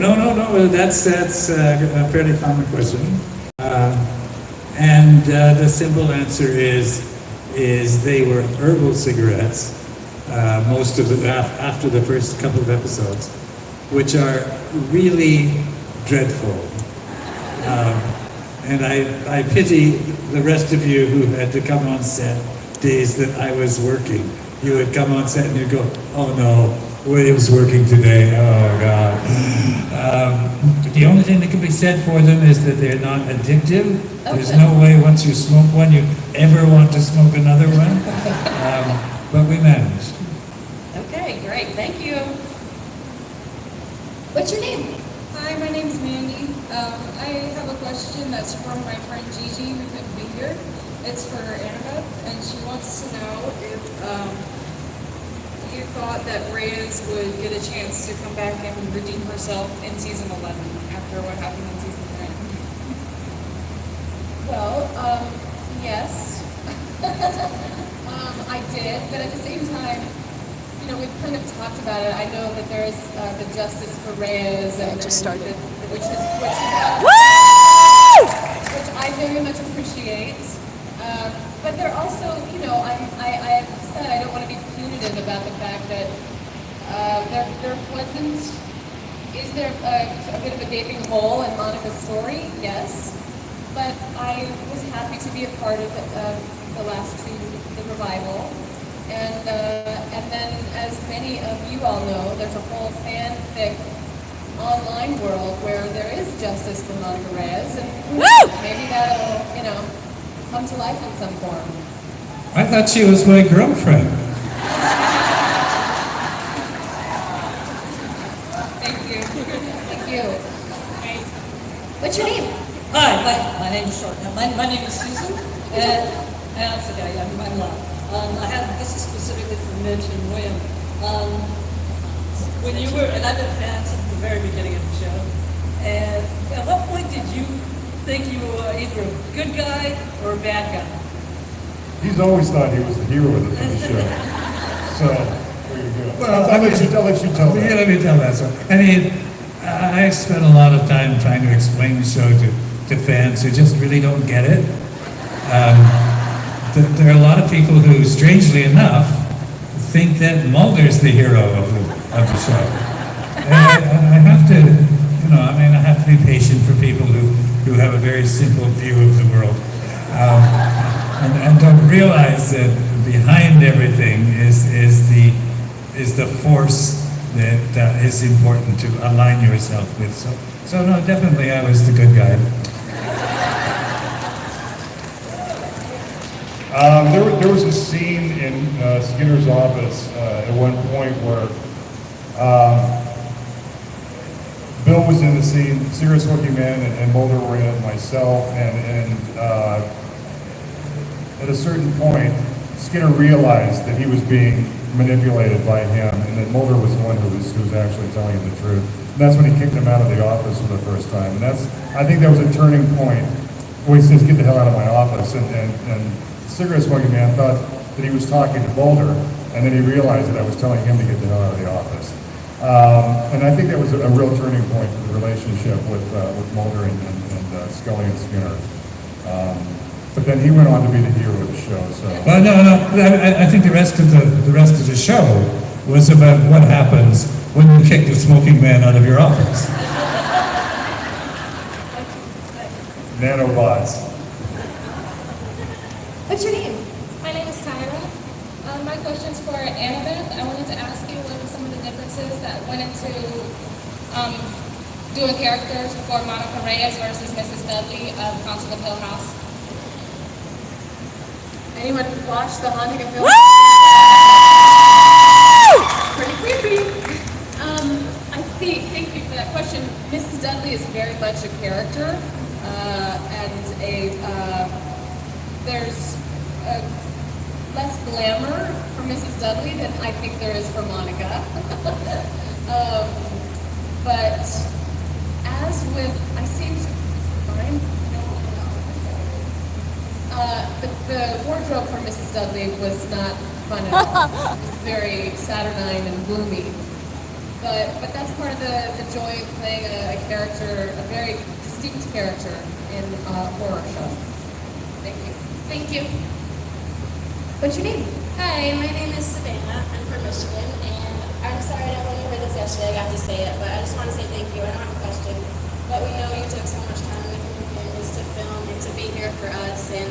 no. That's a fairly common question. And the simple answer is they were herbal cigarettes. Most of them after the first couple of episodes, which are really dreadful. And I pity the rest of you who had to come on set days that I was working. You would come on set and you'd go, oh no, William's working today, oh God. The only thing that can be said for them is that they're not addictive. There's no way once you smoke one, you ever want to smoke another one. But we managed. Okay, great, thank you. What's your name? Hi, my name's Mandy. I have a question that's from my friend Gigi, who couldn't be here. It's for Annabeth, and she wants to know if you thought that Reyes would get a chance to come back and redeem herself in season 11 after what happened in season 10. Well, yes. I did, but at the same time, we've kind of talked about it. I know that there's the Justice for Reyes, and which I very much appreciate. But they're also, I have said I don't want to be punitive about the fact that there wasn't. Is there a bit of a gaping hole in Monica's story? Yes. But I was happy to be a part of the last two, the revival. And then, as many of you all know, there's a whole fanfic online world where there is justice for Monica Reyes, and maybe that'll, come to life in some form. I thought she was my girlfriend. Thank you. Thank you. What's your name? Hi, my name is short. My name is Susan, and that's okay. I'm loud. This is specifically for Mitch and William. When you were, and I've been fans since the very beginning of the show, and at what point did you think you were either a good guy or a bad guy? He's always thought he was the hero of the show. So, there you go. Well, I'll let you tell that. Yeah, let me tell that. So, I spent a lot of time trying to explain the show to fans who just really don't get it. There are a lot of people who, strangely enough, think that Mulder's the hero of the show. And I have to, I have to be patient for people who have a very simple view of the world, and don't realize that behind everything is the force that is important to align yourself with. So no, definitely I was the good guy. There was a scene in Skinner's office at one point where Bill was in the scene, cigarette smoking man, and Mulder were in it, myself, and at a certain point, Skinner realized that he was being manipulated by him, and that Mulder was the one who was actually telling him the truth. And that's when he kicked him out of the office for the first time. And I think that was a turning point where he says, "Get the hell out of my office." And cigarette smoking man thought that he was talking to Mulder, and then he realized that I was telling him to get the hell out of the office. And I think that was a real turning point for the relationship with Mulder and Scully and Skinner. But then he went on to be the hero of the show. So. Well, no. I think the rest of the show was about what happens when you kick the smoking man out of your office. Nanobots. What's your name? My name is Tyra. My question's for Annabeth. I wanted to ask you what were some of the differences that went into doing characters for Monica Reyes versus Mrs. Dudley of Haunting of Hill House. Anyone watch The Haunting of Hill House? Pretty creepy. Thank you for that question. Mrs. Dudley is very much a character, and there's less glamour for Mrs. Dudley than I think there is for Monica. But as with, I seem to find, the wardrobe for Mrs. Dudley was not fun at all. It was very saturnine and gloomy. but that's part of the joy of playing a character, a very distinct character in a horror show. Thank you. Thank you. What's your name? Hi, my name is Savannah. I'm from Michigan, and I'm sorry I only heard this yesterday. I got to say it, but I just want to say thank you. I don't have a question, but we know you took so much time away from your families to film and to be here for us, and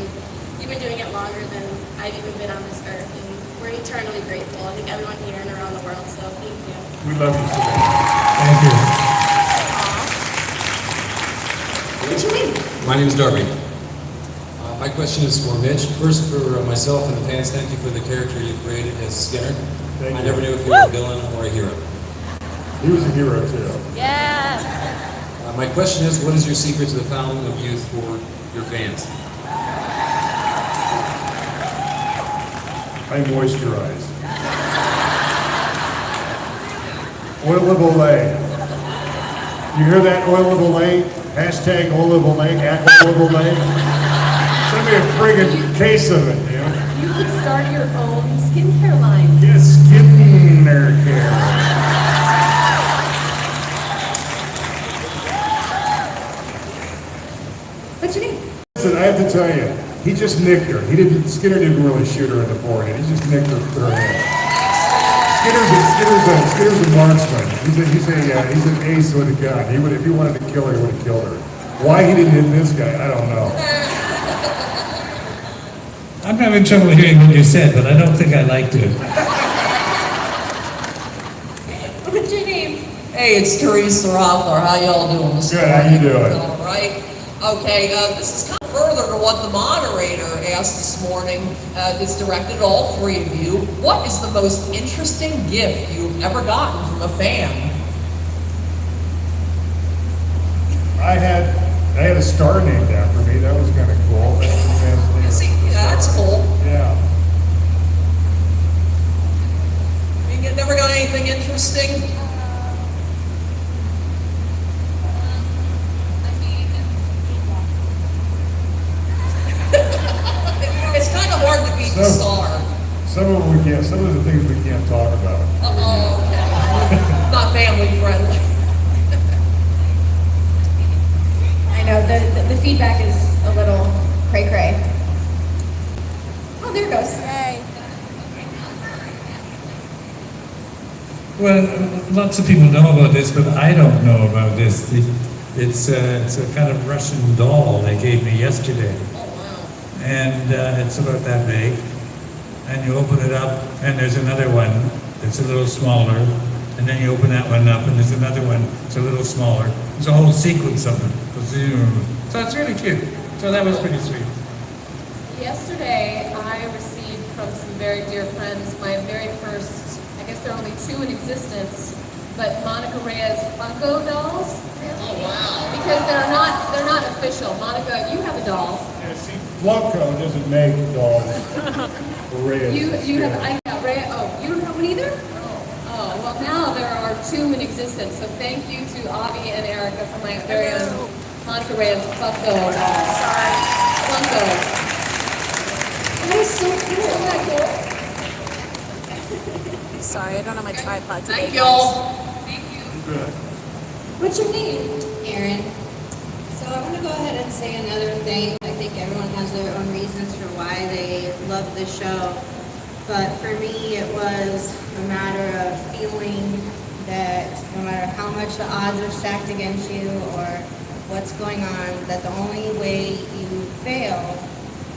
you've been doing it longer than I've even been on this earth, and we're eternally grateful. I think everyone here and around the world, so thank you. We love you, Savannah. Thank you. What's your name? My name is Darby. My question is for Mitch. First, for myself and the fans, thank you for the character you created as Skinner. Thank I you. never knew if you were a villain or a hero. He was a hero too. Yeah. My question is, what is your secret to the fountain of youth for your fans? I moisturize. Oil of Olay. You hear that, oil of Olay? Hashtag oil of Olay, at oil of Olay. Send me a friggin' case of it, dude. You could start your own skincare line. Get skincare care. What's your name? Listen, I have to tell you, he just nicked her. Skinner didn't really shoot her in the forehead. He just nicked her with her hand. Skinner's a marksman. He's an ace with a gun. If he wanted to kill her, he would have killed her. Why he didn't hit this guy, I don't know. I'm having trouble hearing what you said, but I don't think I liked it. What's your name? Hey, it's Teresa Rothler. How y'all doing this Good, morning? how you doing? All right. Okay, this is kind of further to what the moderator asked this morning. It's directed at all three of you. What is the most interesting gift you've ever gotten from a fan? I had a star named after me. That was kind of cool. See, that's cool. Yeah. You never got anything interesting? It's kind of hard to beat the star. Some of the things we can't talk about. Oh, okay. Not family friendly. I know, the feedback is a little cray-cray. Oh, there it goes. Yay. Well, lots of people know about this, but I don't know about this. It's a kind of Russian doll they gave me yesterday. And it's about that big. And you open it up, and there's another one that's a little smaller. And then you open that one up, and there's another one that's a little smaller. There's a whole sequence of them. So it's really cute. So that was pretty sweet. Yesterday, I received from some very dear friends my very first, I guess there are only two in existence, but Monica Reyes Funko dolls. Oh, wow. Because they're not official. Monica, you have a doll. Yeah, see, Flubco doesn't make dolls for Reyes. You have, I got Reyes, oh, you don't have one either? Oh, well now there are two in existence, so thank you to Avi and Erica for my very own Monica Reyes Funko doll. Funko. That is so cool. Isn't that cool? Sorry, I don't have my tripod today. Thank y'all. Good. What's your name? Erin. So I want to go ahead and say another thing. I think everyone has their own reasons for why they love the show. But for me, it was a matter of feeling that no matter how much the odds are stacked against you or what's going on, that the only way you fail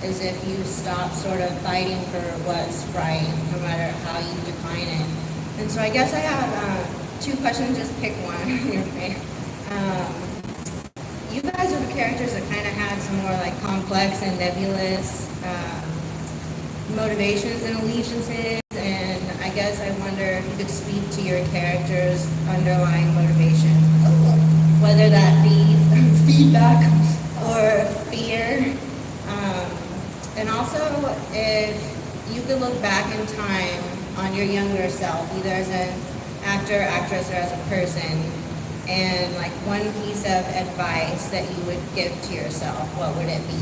is if you stop sort of fighting for what's right, no matter how you define it. And so I guess I have two questions, just pick one. You guys are the characters that kind of had some more like complex and nebulous motivations and allegiances, and I guess I wonder if you could speak to your character's underlying motivation, whether that be feedback or fear. And also, if you could look back in time on your younger self, either as an actor, actress, or as a person, and like one piece of advice that you would give to yourself, what would it be?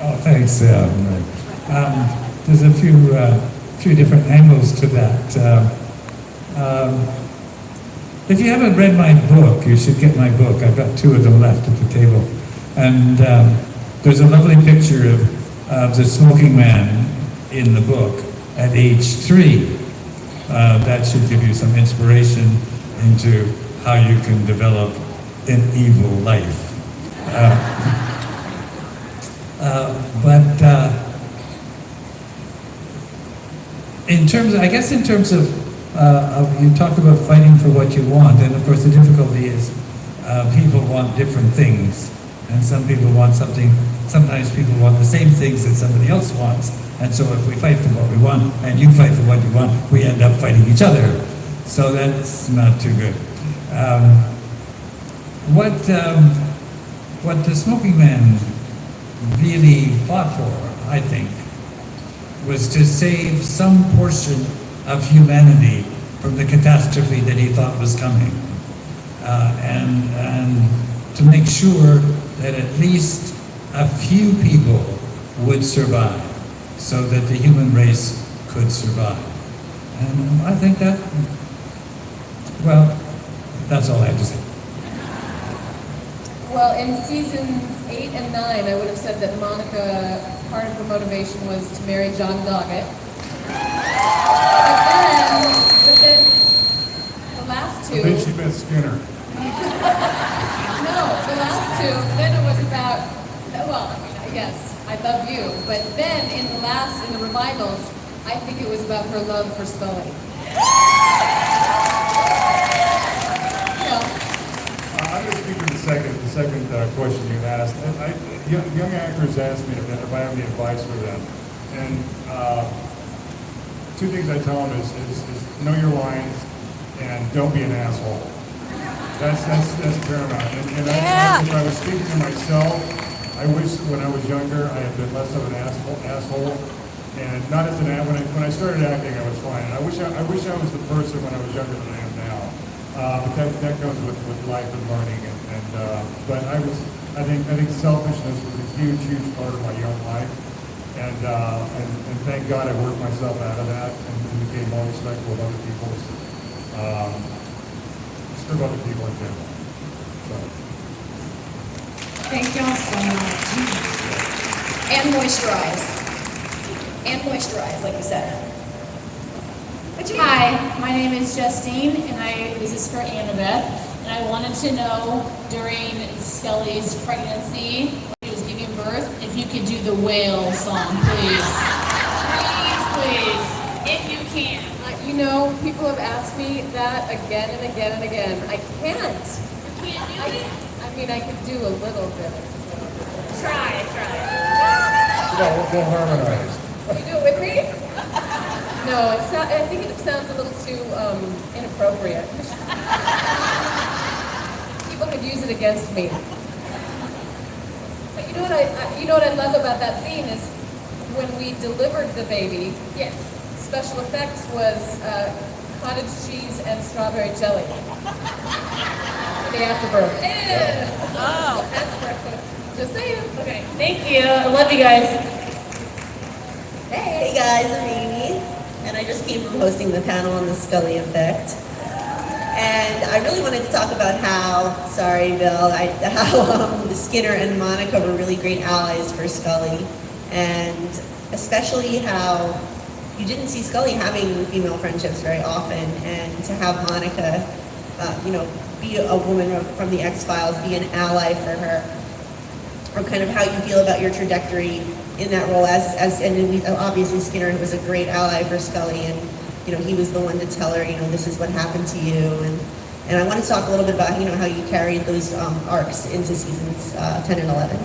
Oh, thanks. There's a few different angles to that. If you haven't read my book, you should get my book. I've got 2 of them left at the table. And there's a lovely picture of the smoking man in the book at age 3. That should give you some inspiration into how you can develop an evil life. In terms of you talk about fighting for what you want, and of course the difficulty is people want different things, and some people want something. Sometimes people want the same things that somebody else wants, and so if we fight for what we want and you fight for what you want, we end up fighting each other. So that's not too good. What the smoking man really fought for, I think, was to save some portion of humanity from the catastrophe that he thought was coming, and to make sure that at least a few people would survive, so that the human race could survive. And I think that, well, that's all I have to say. Well, in seasons 8 and 9, I would have said that Monica, part of her motivation was to marry John Doggett. But then the last 2. I think she meant Skinner. No, the last 2. Then it was about. Well, I mean, yes, I love you. But then in the revivals, I think it was about her love for Scully. I'm going to speak to the second question you asked. Young actors ask me if I have any advice for them. And 2 things I tell them is know your lines and don't be an asshole. That's paramount. And if I was speaking to myself, I wish when I was younger I had been less of an asshole. And not as an when I started acting, I was fine. And I wish I was the person when I was younger than I am now. But that comes with life and learning. But I think selfishness was a huge part of my young life. And thank God I worked myself out of that and became more respectful of other people's, just of other people in general. So. Thank y'all so much. And moisturize. And moisturize, like you said. Hi, my name is Justine, and this is for Annabeth. And I wanted to know during Scully's pregnancy, when he was giving birth, if you could do the whale song, please. Please, if you can. You know, people have asked me that again and again and again. I can't. You can't do it? I mean, I could do a little bit. Try. We'll harmonize. You do it with me? No, it's not. I think it sounds a little too inappropriate. People could use it against me. But you know what I love about that scene is when we delivered the baby. Yes. Special effects was cottage cheese and strawberry jelly. For the afterbirth. Oh. Just saying. Okay, thank you. I love you guys. Hey guys, I'm Amy, and I just came from hosting the panel on the Scully effect. And I really wanted to talk about how Skinner and Monica were really great allies for Scully, and especially how you didn't see Scully having female friendships very often, and to have Monica, be a woman from the Xfiles, be an ally for her, or kind of how you feel about your trajectory in that role obviously Skinner was a great ally for Scully, and he was the one to tell her, this is what happened to you, and I want to talk a little bit about how you carried those arcs into seasons 10 and 11.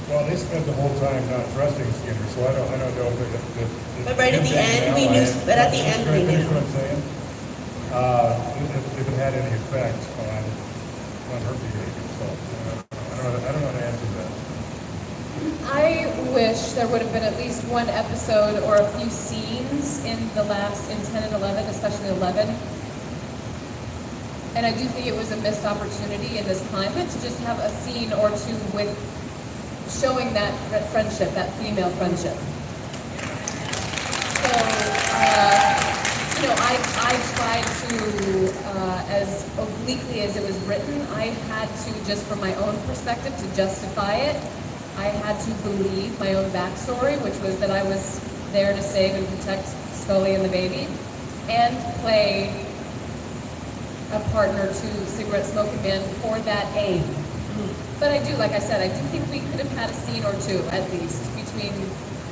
Well, they spent the whole time not trusting Skinner, so I don't know if But right at the end, we knew. But at the end, we knew. What I'm saying? If it had any effect on her behavior, so I don't know how to answer that. I wish there would have been at least one episode or a few scenes in 10 and 11, especially 11. And I do think it was a missed opportunity in this climate to just have a scene or two with showing that friendship, that female friendship. So, I tried to, as obliquely as it was written, I had to, just from my own perspective, to justify it, I had to believe my own backstory, which was that I was there to save and protect Scully and the baby, and play a partner to Cigarette Smoking Man for that aim. But I do, like I said, I do think we could have had a scene or two, at least, between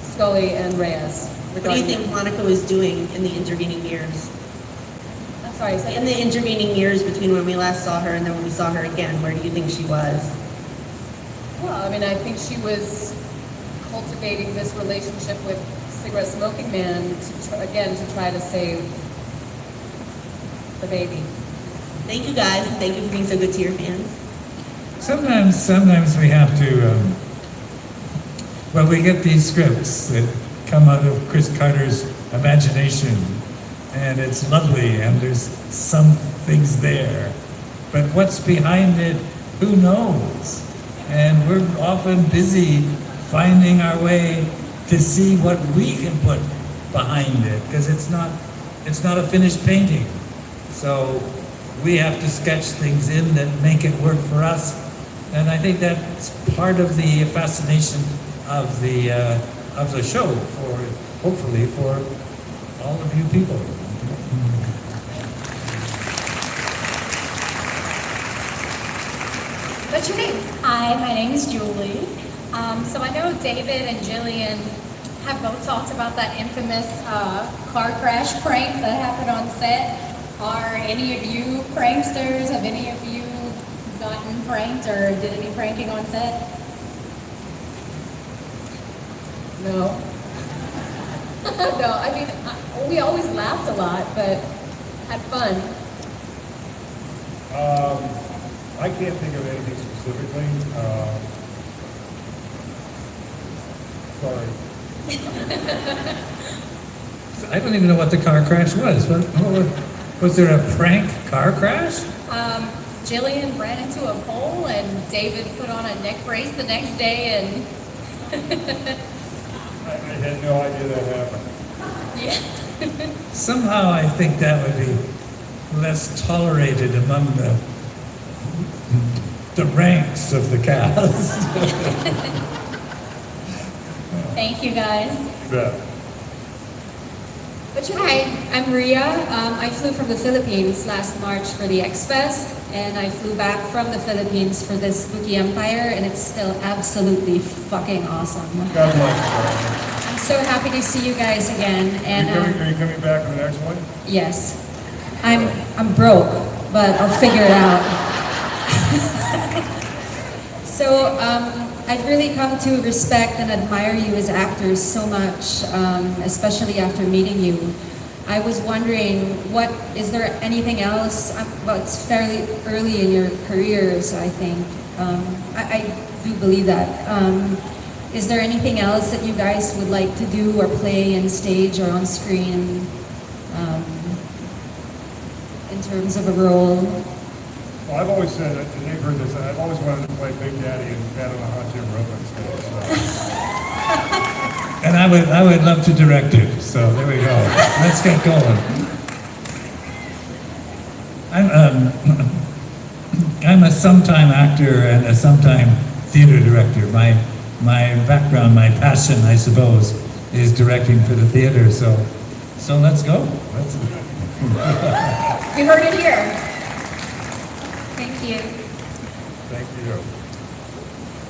Scully and Reyes. What do you think Monica was doing in the intervening years? I'm sorry, say In the intervening years between when we last saw her and then when we saw her again, where do you think she was? Well, I mean, I think she was cultivating this relationship with Cigarette Smoking Man to try to save the baby. Thank you guys, and thank you for being so good to your fans. Sometimes we have to, we get these scripts that come out of Chris Carter's imagination, and it's lovely, and there's some things there. But what's behind it, who knows? And we're often busy finding our way to see what we can put behind it, because it's not a finished painting. So we have to sketch things in that make it work for us. And I think that's part of the fascination of the show, hopefully for all of you people. What's your name? Hi, my name is Julie. So I know David and Jillian have both talked about that infamous car crash prank that happened on set. Are any of you pranksters? Have any of you gotten pranked or did any pranking on set? No. No, I mean, we always laughed a lot, but had fun. I can't think of anything specifically. Sorry. I don't even know what the car crash was. Was there a prank car crash? Jillian ran into a pole and David put on a neck brace the next day and I had no idea that happened. yeah. Somehow I think that would be less tolerated among the ranks of the cast. Thank you guys. You bet. What's your name? Hi, I'm Maria. I flew from the Philippines last March for the Xfest, and I flew back from the Philippines for this Spooky Empire, and it's still absolutely fucking awesome. God bless I'm so happy to see you guys again. you. And Are you coming back for the next one? yes, I'm broke, but I'll figure it out. So I've really come to respect and admire you as actors so much, especially after meeting you. I was wondering, is there anything else? Well, it's fairly early in your careers, I think. I do believe that. Is there anything else that you guys would like to do or play in stage or on screen in terms of a role? Well, I've always said, and they've heard this, I've always wanted to play Big Daddy and Pat on a Hot Tin Roof on stage. So. And I would love to direct it, so there we go. Let's get going. I'm a sometime actor and a sometime theater director. My background, my passion, I suppose, is directing for the theater. So let's go. You heard it here. Thank you. Thank you.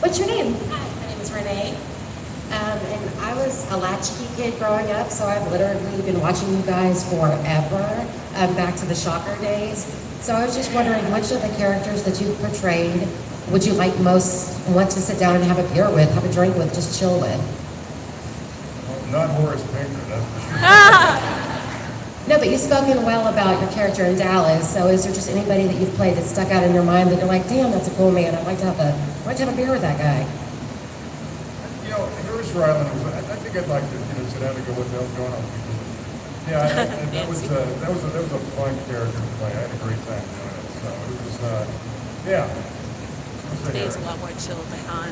What's your name? Hi, my name is Renee, and I was a latchkey kid growing up, so I've literally been watching you guys forever, back to the Shocker days. So I was just wondering, which of the characters that you've portrayed would you like most want to sit down and have a beer with, have a drink with, just chill with? Well, not Horace Pinker, that's for sure. No, but you've spoken well about your character in Dallas, so is there just anybody that you've played that stuck out in your mind that you're like, damn, that's a cool man, I'd like to have a beer with that guy? You know, Harris Ryland, I think I'd like to, sit down and go, what the hell's going on? Yeah, that was a fun character to play. I had a great time doing it. So it was, yeah. Dave's a lot more chill than Han.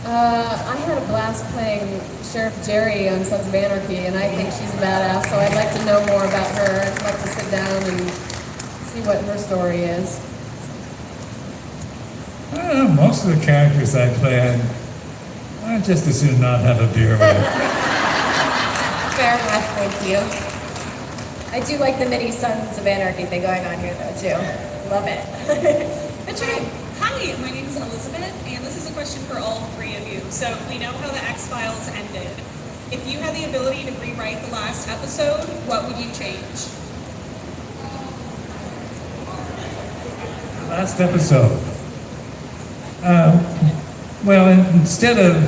I had a blast playing Sheriff Jerry on Sons of Anarchy, and I think she's a badass, so I'd like to know more about her. I'd like to sit down and see what her story is. Most of the characters I play, I'd just as soon not have a beer with. Fair enough, thank you. I do like the mini Sons of Anarchy thing going on here, though, too. Love it. What's your name? Hi, my name is Elizabeth, and this is a question for all three of you. So we know how the X-Files ended. If you had the ability to rewrite the last episode, what would you change? Last episode. Well, instead of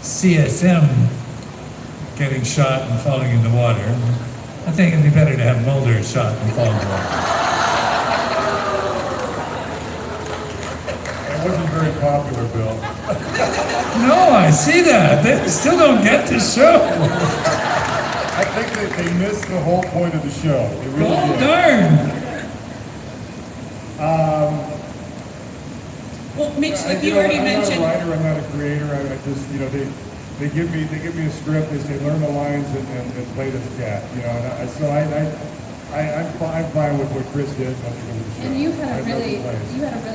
CSM getting shot and falling in the water, I think it'd be better to have Mulder shot and fall in the water. It wasn't very popular, Bill. No, I see that. They still don't get the show. I think that they missed the whole point of the show. They really Oh, did. darn. Well, Mitch, like you already mentioned. I'm not a writer, I'm not a creator. I just, they give me a script. They say learn the lines and play this cat. I'm fine with what Chris did. And you had a really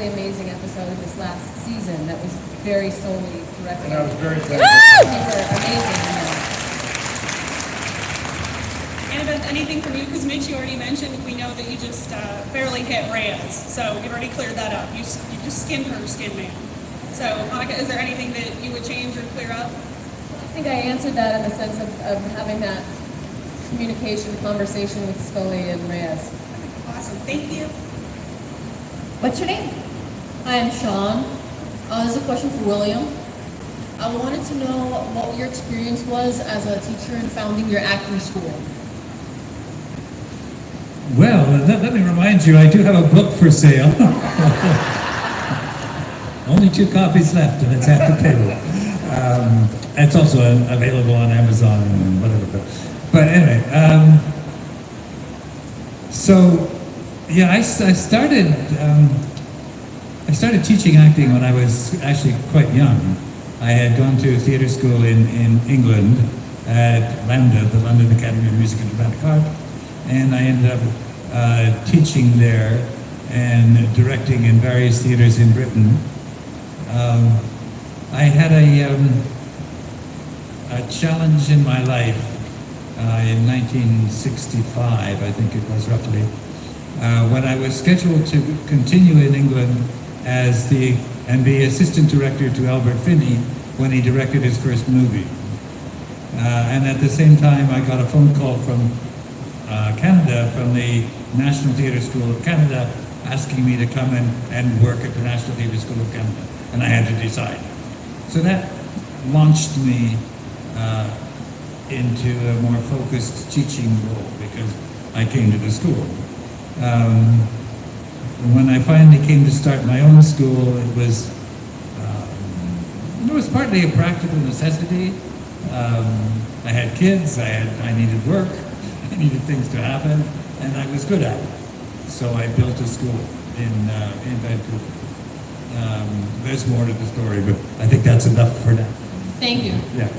amazing episode of this last season that was very solely directed. And I was very thankful. You were amazing. Annabeth, anything from you? Because Mitch, you already mentioned, we know that you just barely hit Reyes, so you've already cleared that up. You just skinned her skin man. So, Monica, is there anything that you would change or clear up? I think I answered that in the sense of having that conversation with Scully and Reyes. Awesome, thank you. What's your name? Hi, I'm Sean. This is a question for William. I wanted to know what your experience was as a teacher in founding your acting school. Well, let me remind you, I do have a book for sale. Only 2 copies left, and it's at the table. It's also available on Amazon and whatever. But anyway, so yeah, I started teaching acting when I was actually quite young. I had gone to theatre school in England at LAMDA, the London Academy of Music and Dramatic Art, and I ended up teaching there and directing in various theatres in Britain. I had a challenge in my life in 1965, I think it was roughly, when I was scheduled to continue in England and be assistant director to Albert Finney when he directed his first movie. And at the same time, I got a phone call from Canada, from the National Theatre School of Canada, asking me to come and work at the National Theatre School of Canada, and I had to decide. So that launched me into a more focused teaching role because I came to the school. When I finally came to start my own school, it was partly a practical necessity. I had kids, I needed work, I needed things to happen, and I was good at it. So I built a school in Vancouver. There's more to the story, but I think that's enough for now. Thank you. Yeah.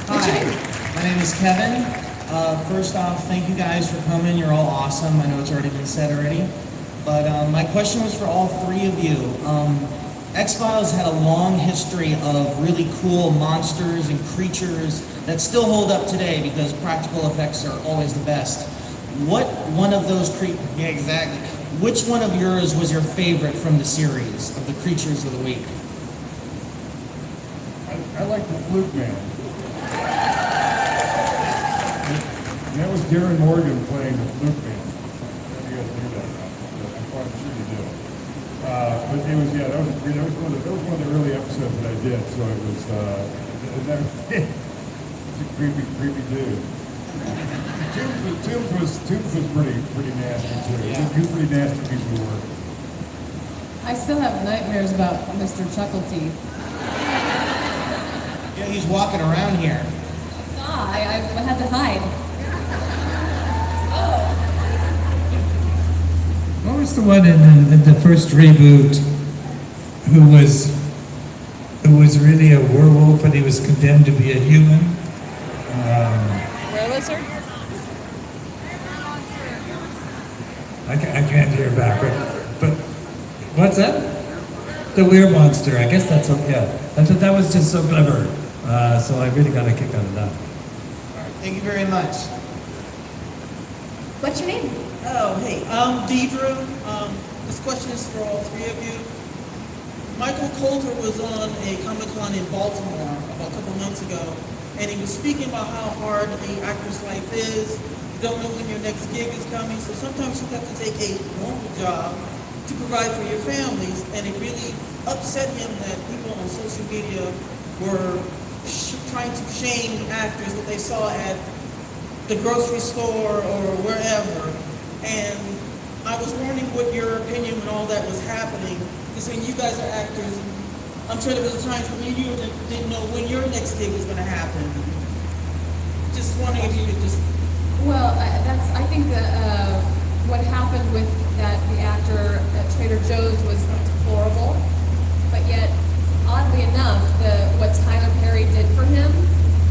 Hi, my name is Kevin. First off, thank you guys for coming. You're all awesome. I know it's already been said already. But my question was for all 3 of you. X-Files had a long history of really cool monsters and creatures that still hold up today because practical effects are always the best. What one of those yeah, exactly. Which one of yours was your favorite from the series of the creatures of the week? I like the Fluke Man. And that was Darren Morgan playing the Fluke Man. You guys knew that, I'm quite sure you do. But it was, that was one of the early episodes that I did. So it was, it's a creepy dude. Toombs was pretty nasty too. He was a pretty nasty piece of work. I still have nightmares about Mr. Chuckleteeth. Yeah, he's walking around here. I had to hide. What was was the one in the first reboot who was really a werewolf and he was condemned to be a human? Where lizard? I can't hear back, but what's that? The weird monster. I guess that's what. Yeah, I thought that was just so clever. So I really got a kick out of that. Thank you very much. What's your name? Oh, hey, Deidre. This question is for all three of you. Michael Coulter was on a Comic-Con in Baltimore about a couple months ago, and he was speaking about how hard the actor's life is. You don't know when your next gig is coming, so sometimes you have to take a normal job to provide for your families, and it really upset him that people on social media were trying to shame actors that they saw at the grocery store or wherever. And I was wondering what your opinion when all that was happening, because when you guys are actors, I'm sure there was times when you didn't know when your next gig was going to happen. Just wondering if you could just... Well, I think that what happened with the actor at Trader Joe's was deplorable, but yet, oddly enough, what Tyler Perry did for him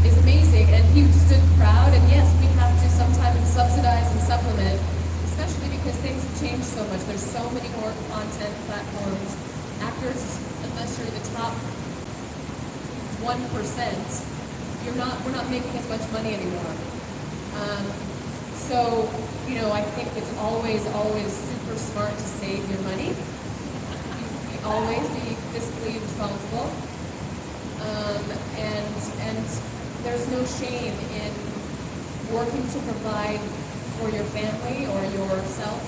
is amazing, and he stood proud, and yes, we have to sometimes subsidize and supplement, especially because things have changed so much. There's so many more content platforms. Actors, unless you're the top 1%, we're not making as much money anymore. So, I think it's always super smart to save your money. You always be fiscally responsible. And there's no shame in working to provide for your family or yourself.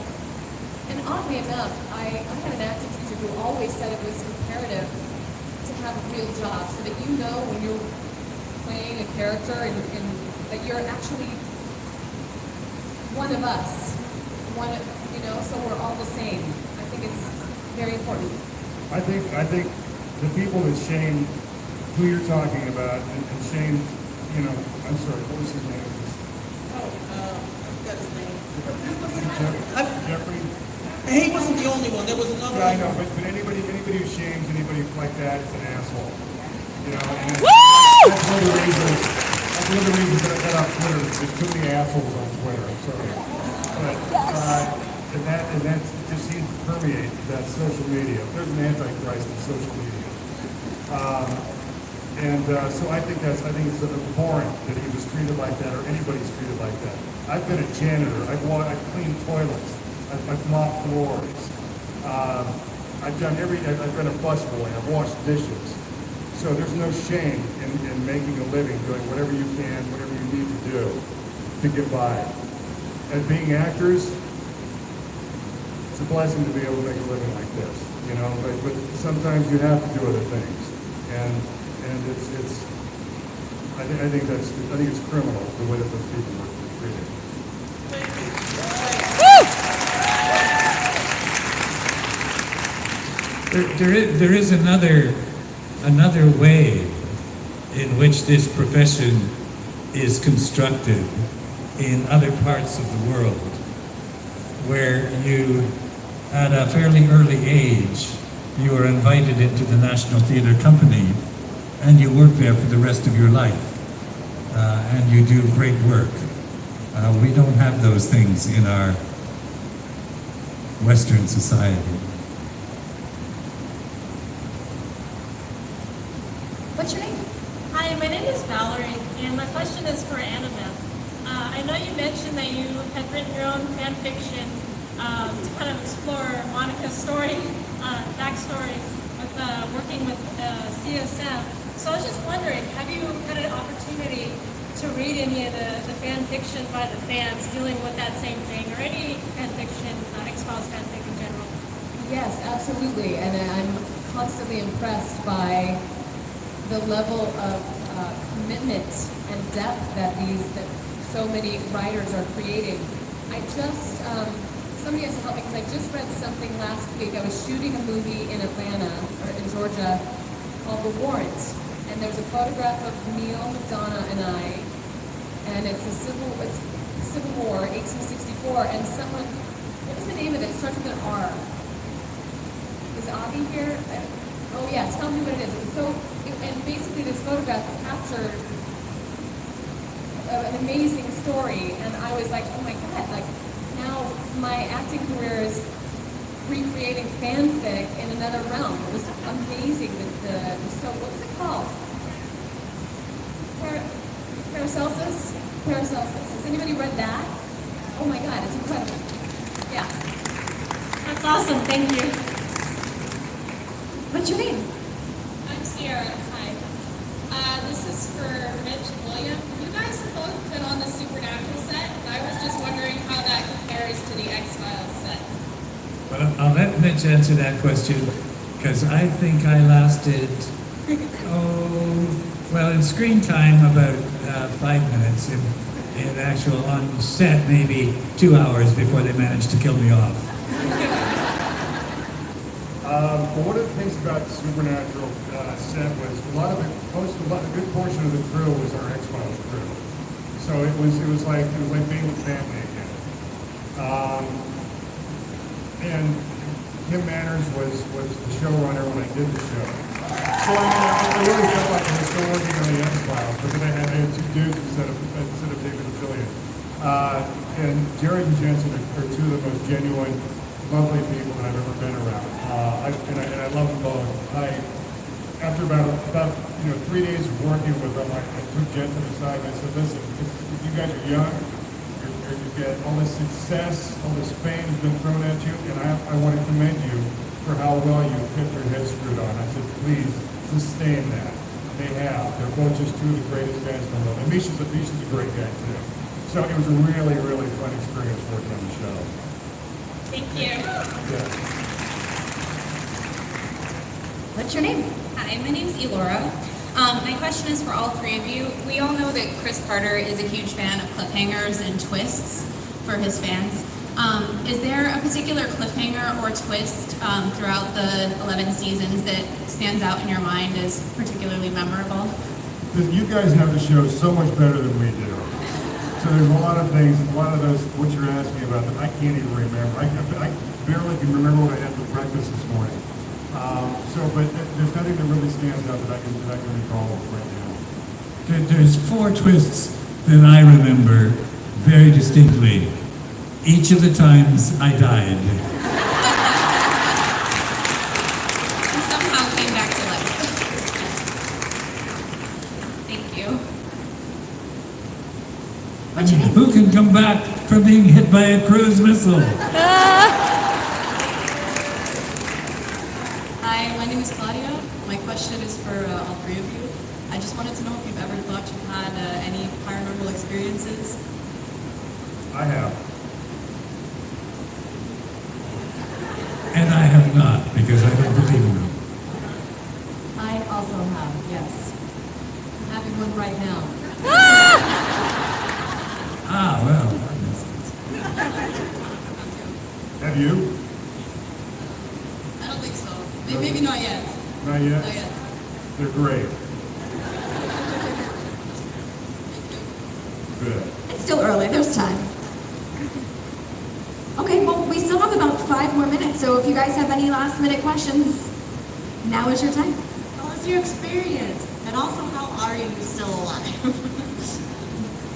And oddly enough, I had an acting teacher who always said it was imperative to have a real job so that you know when you're playing a character and that you're actually one of us. So we're all the same. I think it's very important. I think the people that shame who you're talking about and shame, I'm sorry, what was his name? I forgot his name. Jeffrey? He wasn't the only one. There was another Yeah, I one. know, but anybody who shames anybody like that is an asshole. And Woo! that's one of the reasons that I got off Twitter. There's too many assholes on Twitter. I'm sorry. But, and that just seems to permeate that social media. There's an antichrist in social media. So I think it's abhorrent that he was treated like that or anybody's treated like that. I've been a janitor. I've cleaned toilets. I've mopped floors. I've been a busboy. I've washed dishes. So there's no shame in making a living, doing whatever you can, whatever you need to do to get by. And being actors, it's a blessing to be able to make a living like this, but sometimes you have to do other things. And it's I think it's criminal the way that those people were treated. There is another way in which this profession is constructed in other parts of the world, where you, at a fairly early age, you are invited into the National Theatre Company and you work there for the rest of your life, and you do great work. We don't have those things in our Western society. What's your name? Hi, my name is Valerie, and my question is for Annabeth. I know you mentioned that you had written your own fan fiction to kind of explore Monica's story, backstory with working with CSM. So I was just wondering, have you had an opportunity to read any of the fan fiction by the fans dealing with that same thing, or any fan fiction, Xfiles fan fiction in general? Yes, absolutely. And I'm constantly impressed by the level of commitment and depth that so many writers are creating. Somebody has to help me because I just read something last week. I was shooting a movie in Atlanta, or in Georgia, called The Warrant. And there's a photograph of Neil, Donna, and I, and it's Civil War, 1864, and someone what was the name of it? It starts with an R. Is Avi here? Oh yeah, tell me what it is. And basically this photograph captured an amazing story, and I was like, oh my god, like now my acting career is recreating fanfic in another realm. It was amazing. So what was it called? Paracelsus? Paracelsus. Has anybody read that? Oh my god, it's incredible. Yeah. That's awesome, thank you. What's your name? I'm Sierra. Hi. This is for Mitch and William. You guys have both been on the Supernatural set, and I was just wondering how that compares to the Xfiles set. Well, I'll let Mitch answer that question, because I think I lasted, in screen time about 5 minutes, in actual on set maybe 2 hours before they managed to kill me off. But one of the things about the Supernatural set was a good portion of the crew was our Xfiles crew. So it was like being with family again. And Kim Manners was the showrunner when I did the show. So I really felt like I was still working on the Xfiles, but then I had 2 dudes instead of David and Jillian. And Jared and Jensen are 2 of the most genuine, lovely people that I've ever been around. I love them both. After about 3 days of working with them, I took Jensen aside and I said, listen, you guys are young, you get all this success, all this fame has been thrown at you, and I want to commend you for how well you kept your head screwed on. I said, please, sustain that. They have. They're both just 2 of the greatest guys in the world. And Misha's a great guy, too. So it was a really, really fun experience working on the show. Thank you. Yeah. What's your name? Hi, my name's Elora. My question is for all 3 of you. We all know that Chris Carter is a huge fan of cliffhangers and twists for his fans. Is there a particular cliffhanger or twist throughout the 11 seasons that stands out in your mind as particularly memorable? You guys know the show so much better than we do. So there's a lot of things, a lot of those, what you're asking about, that I can't even remember. I barely can remember what I had for breakfast this morning. But there's nothing that really stands out that I can recall right now. There's 4 twists that I remember very distinctly. Each of the times I died. And somehow came back to life. Thank you. I mean, who can come back from being hit by a cruise missile? Hi, my name is Claudia. My question is for all 3 of you. I just wanted to know if you've ever thought you've had any paranormal experiences. I have. And I have not, because I don't believe in them. I also have, yes. I'm having one right now. Well. Have you? I don't think so. Maybe not yet. Not yet? Not yet. They're great. Good. It's still early, there's time. Okay, well, we still have about 5 more minutes, so if you guys have any last minute questions, now is your time. How was your experience? And also, how are you still alive?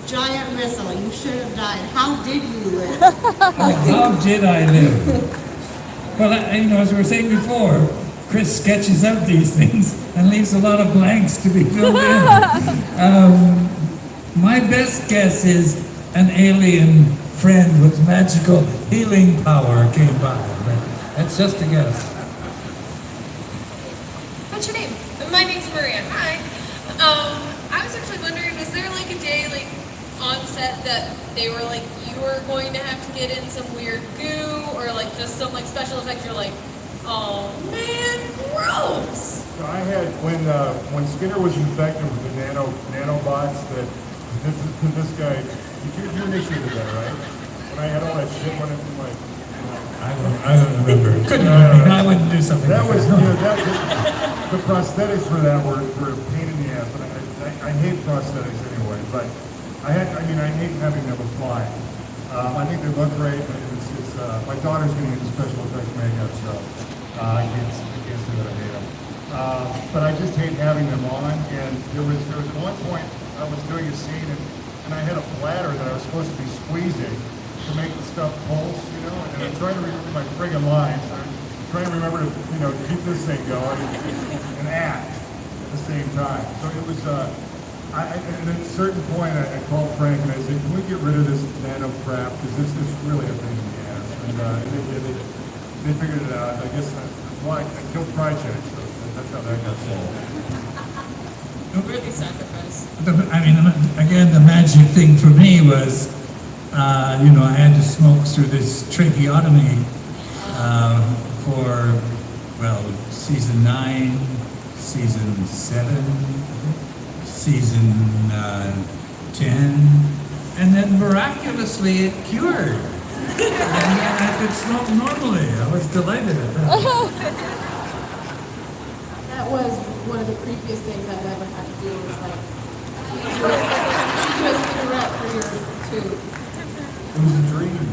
Giant missile, you should have died. How did you live? How did I live? Well, as we were saying before, Chris sketches out these things and leaves a lot of blanks to be filled in. My best guess is an alien friend with magical healing power came by. That's just a guess. What's your name? My name's Maria. Hi. I was actually wondering, was there like a day on set that they were like, you were going to have to get in some weird goo or like just some like special effects? You're like, oh man, gross. So I had when Skinner was infected with the nanobots that this guy, you initiated that, right? When I had all that shit running through my. I don't remember. Couldn't remember. I wouldn't do something. That like was, that. the prosthetics for that were a pain in the ass. But I hate prosthetics anyway. But I hate having them apply. I think they look great, but my daughter's getting into special effects makeup, so I can't say that I hate them. But I just hate having them on, and there was at one point I was doing a scene, and I had a bladder that I was supposed to be squeezing to make the stuff pulse, and I'm trying to remember my friggin' lines. I'm trying to remember to, keep this thing going and act at the same time. So it was, and at a certain point I called Frank and I said, can we get rid of this nano crap, because this is really a pain in the ass. And they figured it out. I guess that's why I killed Project, so that's how that got solved. Worthy sacrifice. Again, the magic thing for me was, I had to smoke through this tracheotomy for, season 9, season 7, season 10, and then miraculously it cured. And then I could smoke normally. I was delighted at that. That was one of the creepiest things I've ever had to do, was like, do a cigarette for your tube. It was a dream.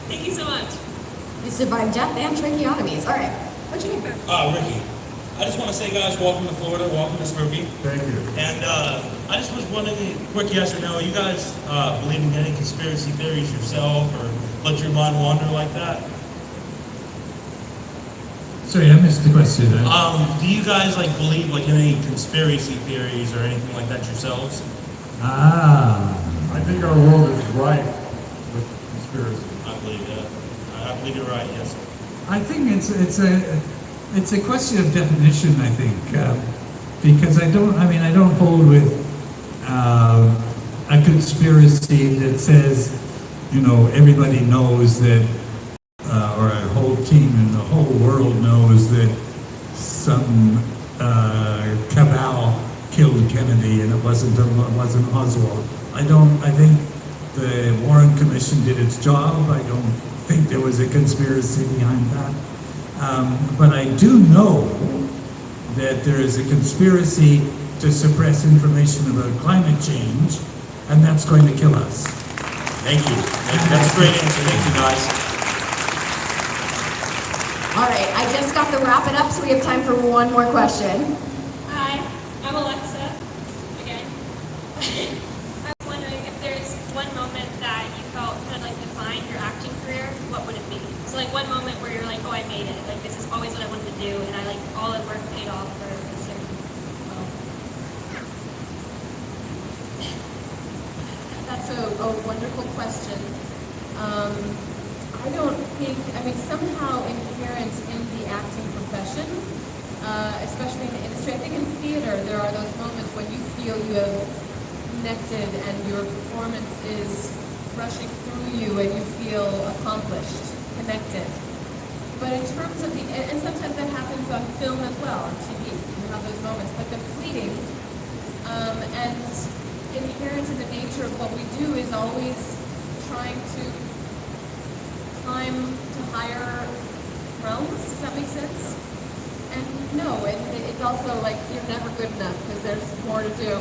Thank you so much. You survived death and tracheotomies. All right. What's your name? Ricky. I just want to say, guys, welcome to Florida, welcome to Spooky. Thank you. And I just was wondering, quick yes or no, you guys believe in any conspiracy theories yourself, or let your mind wander like that? Sorry, I missed the question. Do you guys believe in any conspiracy theories or anything like that yourselves? I think our world is rife with conspiracy. I believe that. I believe you're right. Yes. I think it's a question of definition. I think because I don't hold with a conspiracy that says everybody knows that, or a whole team in the whole world knows that some cabal killed Kennedy and it wasn't Oswald. I think the Warren Commission did its job. I don't think there was a conspiracy behind that. But I do know that there is a conspiracy to suppress information about climate change, and that's going to kill us. Thank you. That's a great answer. Thank you, guys. All right. I just got the wrap it up, so we have time for one more question. Hi, I'm Alexa. Again. I was wondering if there's one moment that you felt kind of defined your acting career, what would it be? So one moment where you're like, oh, I made it. This is always what I wanted to do, and all the work paid off for a certain. That's a wonderful question. I don't think, somehow inherent in the acting profession, especially in the industry, I think in theater there are those moments when you feel you have connected and your performance is rushing through you and you feel accomplished, connected. But in terms of and sometimes that happens on film as well, on TV, you have those moments, but they're fleeting. And inherent in the nature of what we do is always trying to climb to higher realms. Does that make sense? And no, it's also you're never good enough because there's more to do.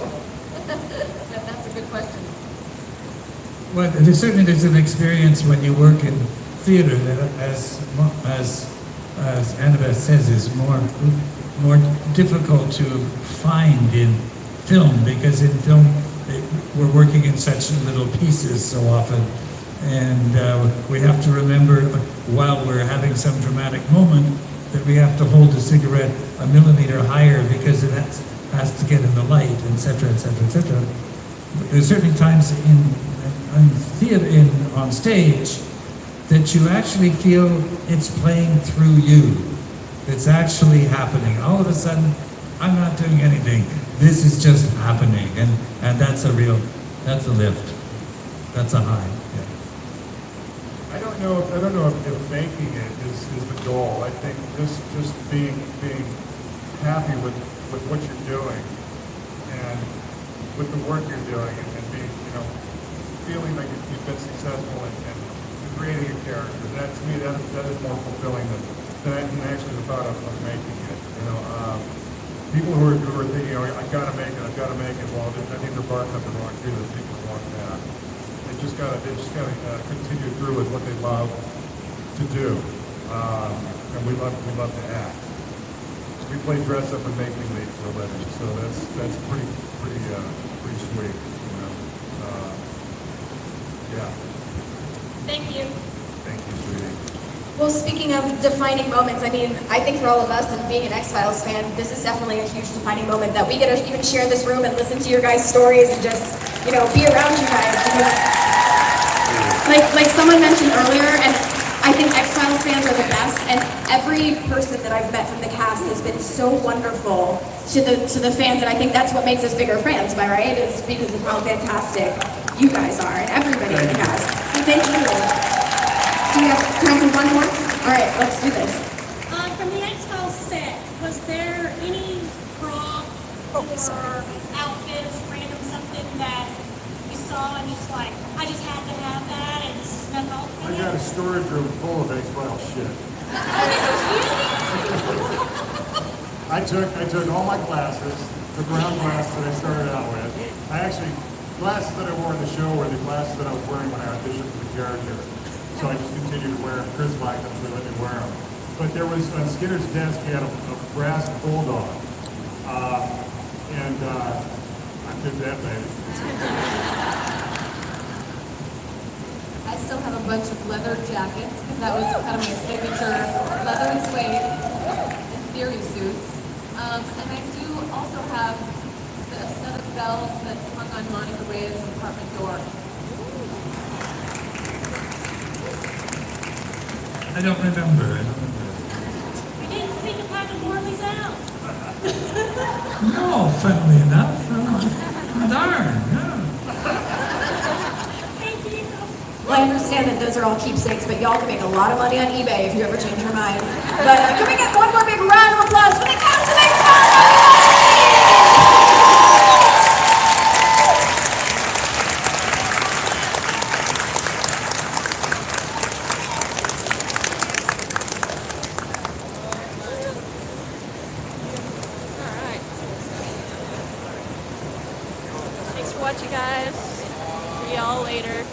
That's a good question. Well, there's an experience when you work in theater that, as Annabeth says, is more difficult to find in film, because in film we're working in such little pieces so often, and we have to remember while we're having some dramatic moment that we have to hold the cigarette a millimeter higher because it has to get in the light, etc., etc., etc. There's certainly times in theater, on stage, that you actually feel it's playing through you. It's actually happening. All of a sudden, I'm not doing anything. This is just happening, and that's a lift. That's a high. Yeah. I don't know if making it is the goal. I think just being happy with what you're doing and with the work you're doing, and being, feeling like you've been successful and creating a character. That, to me, that is more fulfilling than actually the thought of making it. People who are thinking, I've got to make it. Well, I think they're barking up the wrong tree. They're thinking the wrong path. They just gotta continue through with what they love to do, and we love to act. We play dress up and make believe for a living, so that's pretty sweet, you know. Yeah. Thank you. Thank you, sweetie. Well, speaking of defining moments, I mean, I think for all of us and being an X-Files fan, this is definitely a huge defining moment that we get to even share this room and listen to your guys' stories and just, you know, be around you guys. Because, like someone mentioned earlier, and I think X-Files fans are the best, and every person that I've met from the cast has been so wonderful to the fans, and I think that's what makes us bigger fans, am I right? Is because of how fantastic you guys are, and everybody in the cast. And thank you. Do we have time for one more? All right, let's do this. From the X-Files set, was there any prop or outfit or random something that you saw and just like, I just had to have that, it snuck off? I got a storage room full of X-Files shit. I took all my glasses, the brown glasses that I started out with. Glasses that I wore in the show were the glasses that I was wearing when I auditioned for the character. So I just continued to wear them. Chris liked them, so he let me wear them. But there was, on Skinner's desk, he had a brass bulldog. And I took that, baby. I still have a bunch of leather jackets, because that was kind of my signature leather and suede and theory suits. And I do also have a set of bells that hung on Monica Reyes' apartment door. I don't remember. We didn't sneak a pack of Morley's out. No, funnily enough. Darn, yeah. Thank you. Well, I understand that those are all keepsakes, but y'all can make a lot of money on eBay if you ever change your mind. But can we get one more big round of applause for the cast of X-Files? Thanks for watching, guys. See y'all later.